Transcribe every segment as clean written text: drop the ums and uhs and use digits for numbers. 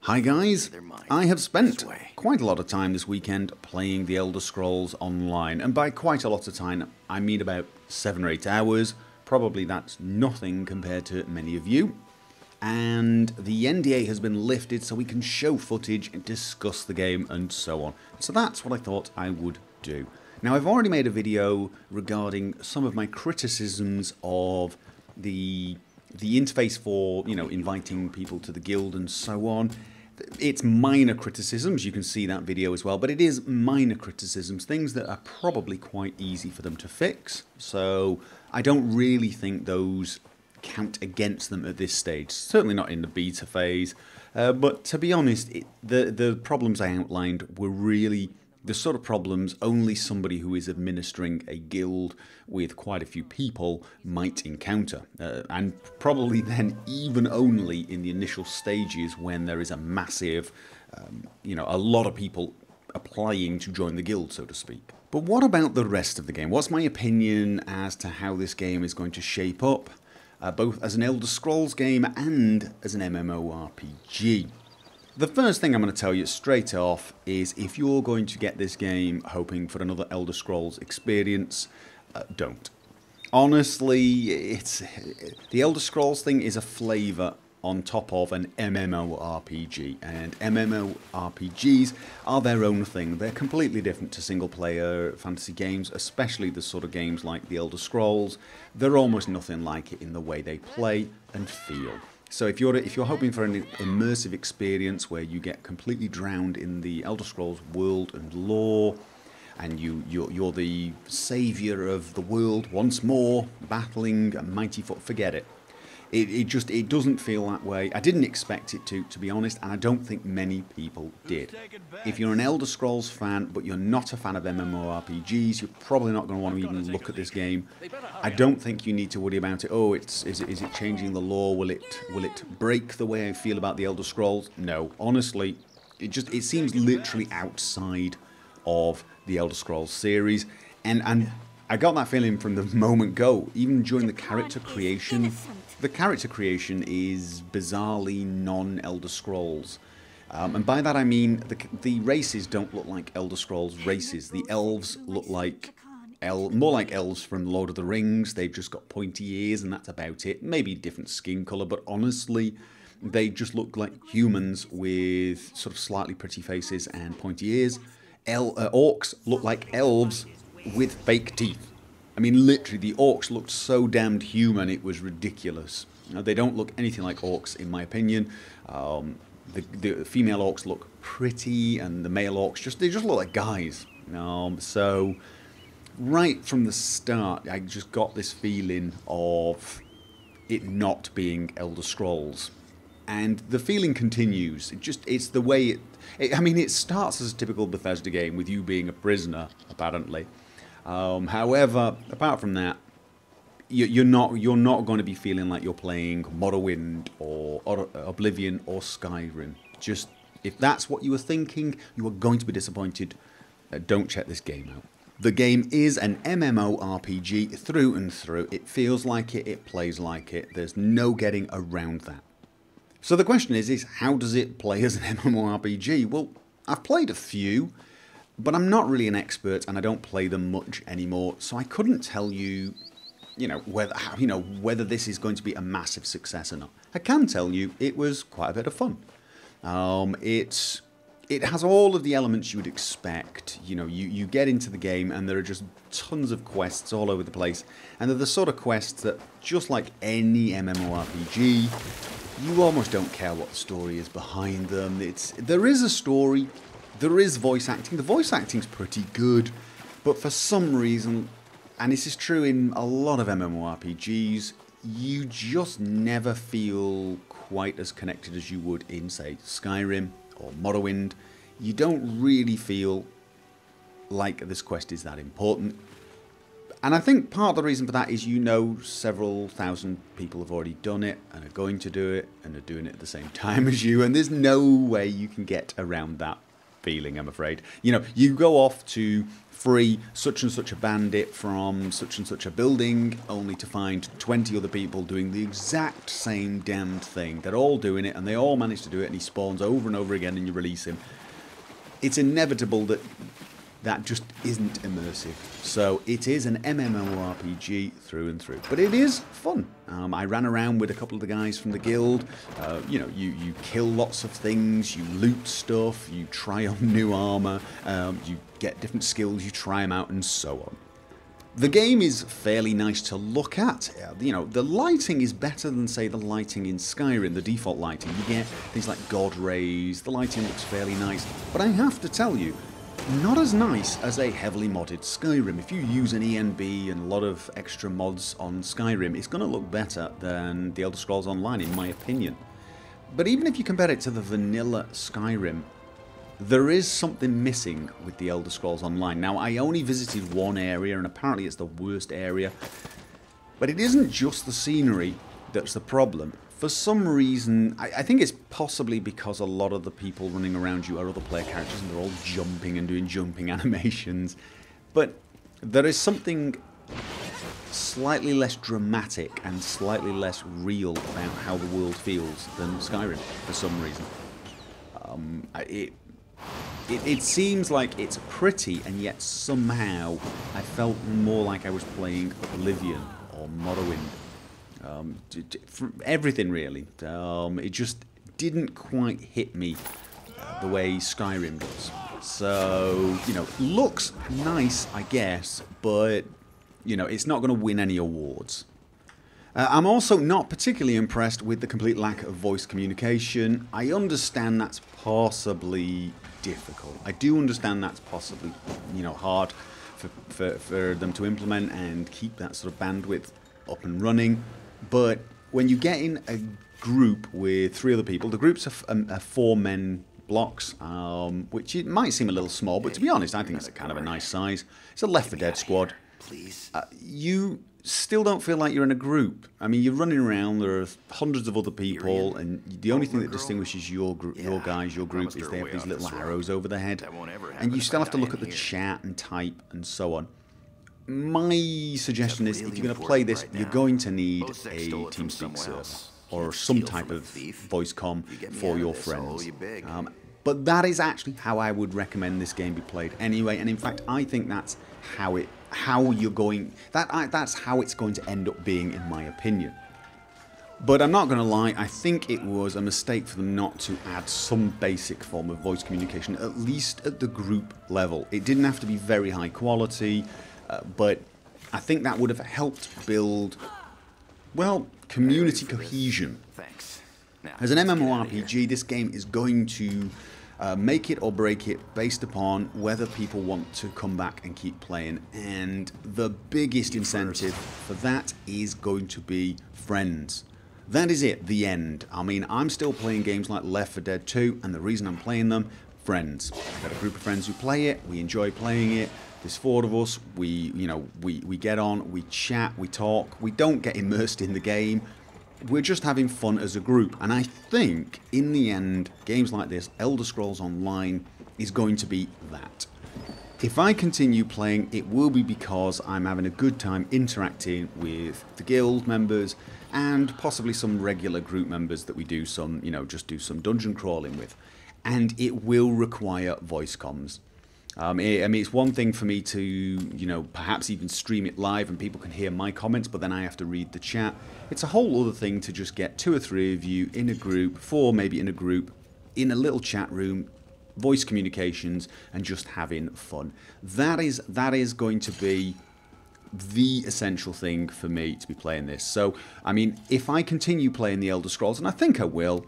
Hi guys, I have spent quite a lot of time this weekend playing the Elder Scrolls Online, and by quite a lot of time I mean about 7 or 8 hours. Probably that's nothing compared to many of you. And the NDA has been lifted so we can show footage and discuss the game and so on. So that's what I thought I would do. Now I've already made a video regarding some of my criticisms of the interface for, inviting people to the guild and so on. It's minor criticisms, you can see that video as well, but it is minor criticisms, things that are probably quite easy for them to fix. So I don't really think those count against them at this stage, certainly not in the beta phase. But to be honest, the problems I outlined were really the sort of problems only somebody who is administering a guild with quite a few people might encounter. And probably then even only in the initial stages when there is a massive, a lot of people applying to join the guild, so to speak. But what about the rest of the game? What's my opinion as to how this game is going to shape up, both as an Elder Scrolls game and as an MMORPG? The first thing I'm going to tell you straight off is if you're going to get this game hoping for another Elder Scrolls experience, don't. Honestly, the Elder Scrolls thing is a flavour on top of an MMORPG, and MMORPGs are their own thing. They're completely different to single-player fantasy games, especially the sort of games like the Elder Scrolls. They're almost nothing like it in the way they play and feel. So if you're hoping for an immersive experience where you get completely drowned in the Elder Scrolls world and lore, and you're the saviour of the world once more, battling a mighty foot, forget it. It doesn't feel that way. I didn't expect it to be honest, and I don't think many people did. If you're an Elder Scrolls fan, but you're not a fan of MMORPGs, you're probably not going to want to even look at this game. I don't think you need to worry about it. Oh, is it changing the lore? Will it break the way I feel about the Elder Scrolls? No, honestly, it seems literally outside of the Elder Scrolls series, and I got that feeling from the moment go. Even during the character creation. The character creation is bizarrely non-Elder Scrolls. And by that I mean the races don't look like Elder Scrolls races. The elves look like more like elves from Lord of the Rings. They've just got pointy ears and that's about it. Maybe different skin colour, but honestly, they just look like humans with sort of slightly pretty faces and pointy ears. Orcs look like elves with fake teeth. I mean, literally, the orcs looked so damned human, it was ridiculous. They don't look anything like orcs, in my opinion. The female orcs look pretty, and the male orcs, they just look like guys. So, right from the start, I just got this feeling of it not being Elder Scrolls. And the feeling continues. It's the way it starts as a typical Bethesda game, with you being a prisoner, apparently. However, apart from that, you're not going to be feeling like you're playing Morrowind or Oblivion or Skyrim. Just if that's what you were thinking, you are going to be disappointed. Don't check this game out. The game is an MMORPG through and through. It feels like it. It plays like it. There's no getting around that. So the question is how does it play as an MMORPG? Well, I've played a few. But I'm not really an expert, and I don't play them much anymore, so I couldn't tell you, whether this is going to be a massive success or not. I can tell you it was quite a bit of fun. It has all of the elements you would expect. You get into the game, and there are just tons of quests all over the place, and they're the sort of quests that, just like any MMORPG, you almost don't care what the story is behind them. There is a story. There is voice acting. The voice acting's pretty good, but for some reason, and this is true in a lot of MMORPGs, you just never feel quite as connected as you would in, say, Skyrim or Morrowind. You don't really feel like this quest is that important. And I think part of the reason for that is several thousand people have already done it and are going to do it and are doing it at the same time as you, and there's no way you can get around that feeling, I'm afraid. You know, you go off to free such and such a bandit from such and such a building, only to find 20 other people doing the exact same damned thing. They're all doing it, and they all manage to do it, and he spawns over and over again, and you release him. It's inevitable that that just isn't immersive. So it is an MMORPG through and through. But it is fun. I ran around with a couple of the guys from the guild. You know, you kill lots of things, you loot stuff, you try on new armor, you get different skills, you try them out, and so on. The game is fairly nice to look at. You know, the lighting is better than, say, the lighting in Skyrim, the default lighting. You get things like God rays, the lighting looks fairly nice. But I have to tell you, not as nice as a heavily modded Skyrim. If you use an ENB and a lot of extra mods on Skyrim, it's going to look better than the Elder Scrolls Online, in my opinion. But even if you compare it to the vanilla Skyrim, there is something missing with the Elder Scrolls Online. Now, I only visited one area, and apparently it's the worst area. But it isn't just the scenery that's the problem. For some reason, I think it's possibly because a lot of the people running around you are other player characters and they're all jumping and doing jumping animations. But there is something slightly less dramatic and slightly less real about how the world feels than Skyrim for some reason. It seems like it's pretty, and yet somehow I felt more like I was playing Oblivion or Morrowind. Everything really. It just didn't quite hit me the way Skyrim does. So, you know, looks nice, I guess, but, you know, it's not going to win any awards. I'm also not particularly impressed with the complete lack of voice communication. I understand that's possibly difficult. I do understand that's possibly, you know, hard for them to implement and keep that sort of bandwidth up and running. But when you get in a group with 3 other people, the groups are 4-man blocks, which it might seem a little small, but to be honest, I think it's kind of a nice size. It's a Left 4 Dead squad. You still don't feel like you're in a group. I mean, you're running around, there are hundreds of other people, and the only thing that distinguishes your group, your group, is they have these little arrows over their head, and you still have to look at the chat and type and so on. My suggestion is, if you're going to play this, you're going to need a TeamSpeak server or some type of voice comm for your friends. But that is actually how I would recommend this game be played anyway, and in fact, I think that's how that's how it's going to end up being, in my opinion. But I'm not going to lie, I think it was a mistake for them not to add some basic form of voice communication, at least at the group level. It didn't have to be very high quality, but I think that would have helped build, well, community cohesion. As an MMORPG, this game is going to make it or break it based upon whether people want to come back and keep playing, and the biggest incentive for that is going to be friends. That is it, the end. I mean, I'm still playing games like Left 4 Dead 2, and the reason I'm playing them, friends. I've got a group of friends who play it, we enjoy playing it. There's 4 of us, we get on, we chat, we talk, we don't get immersed in the game. We're just having fun as a group, and I think, in the end, games like this, Elder Scrolls Online, is going to be that. If I continue playing, it will be because I'm having a good time interacting with the guild members, and possibly some regular group members that we do some, just do some dungeon crawling with. And it will require voice comms. I mean, it's one thing for me to, perhaps even stream it live and people can hear my comments, but then I have to read the chat. It's a whole other thing to just get 2 or 3 of you in a group, 4 maybe in a group, in a little chat room, voice communications, and just having fun. That is going to be the essential thing for me to be playing this. So, I mean, if I continue playing the Elder Scrolls, and I think I will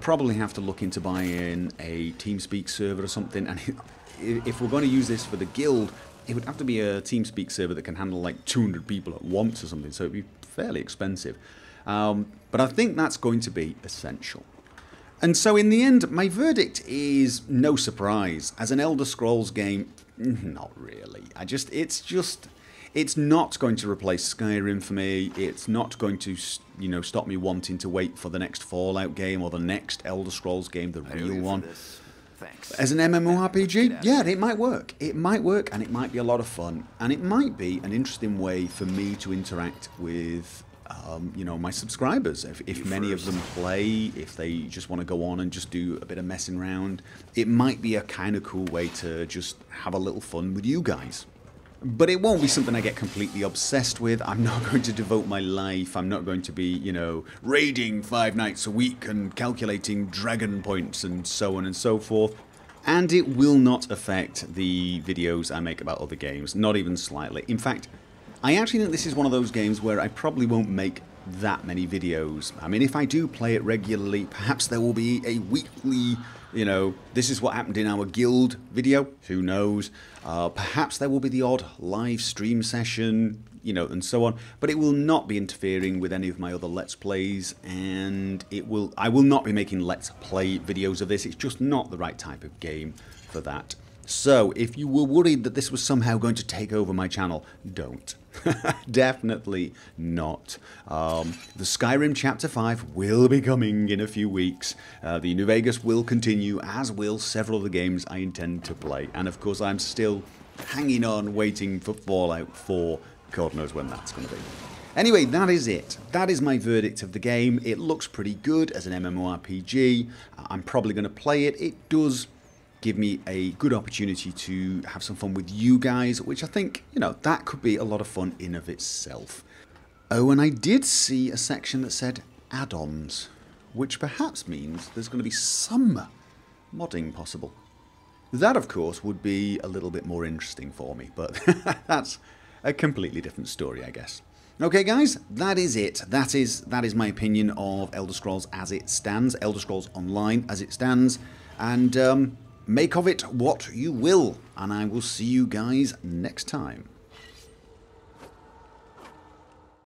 probably have to look into buying a TeamSpeak server or something, and if we're going to use this for the guild, it would have to be a TeamSpeak server that can handle like 200 people at once or something, so it'd be fairly expensive. But I think that's going to be essential. And so in the end, my verdict is no surprise. As an Elder Scrolls game, not really. It's not going to replace Skyrim for me. It's not going to, stop me wanting to wait for the next Fallout game or the next Elder Scrolls game, the real one. As an MMORPG, yeah, it might work. It might work, and it might be a lot of fun, and it might be an interesting way for me to interact with, you know, my subscribers. If many of them play, if they just want to go on and just do a bit of messing around, it might be a kind of cool way to just have a little fun with you guys. But it won't be something I get completely obsessed with. I'm not going to devote my life. I'm not going to be, you know, raiding 5 nights a week and calculating dragon points and so on and so forth. And it will not affect the videos I make about other games, not even slightly. In fact, I actually think this is one of those games where I probably won't make that many videos. I mean, if I do play it regularly, perhaps there will be a weekly, you know, this is what happened in our guild video, who knows. Perhaps there will be the odd live stream session, you know, and so on. But it will not be interfering with any of my other Let's Plays, and I will not be making Let's Play videos of this. It's just not the right type of game for that. So, if you were worried that this was somehow going to take over my channel, don't. Definitely not. The Skyrim Chapter 5 will be coming in a few weeks. The New Vegas will continue, as will several of the games I intend to play. And of course, I'm still hanging on, waiting for Fallout 4. God knows when that's going to be. Anyway, that is it. That is my verdict of the game. It looks pretty good as an MMORPG. I'm probably going to play it. It does give me a good opportunity to have some fun with you guys, which I think, you know, that could be a lot of fun in of itself. Oh, and I did see a section that said add-ons, which perhaps means there's going to be some modding possible. That, of course, would be a little bit more interesting for me, but that's a completely different story, I guess. Okay, guys, that is it. That is my opinion of Elder Scrolls as it stands, Elder Scrolls Online as it stands, and make of it what you will, and I will see you guys next time.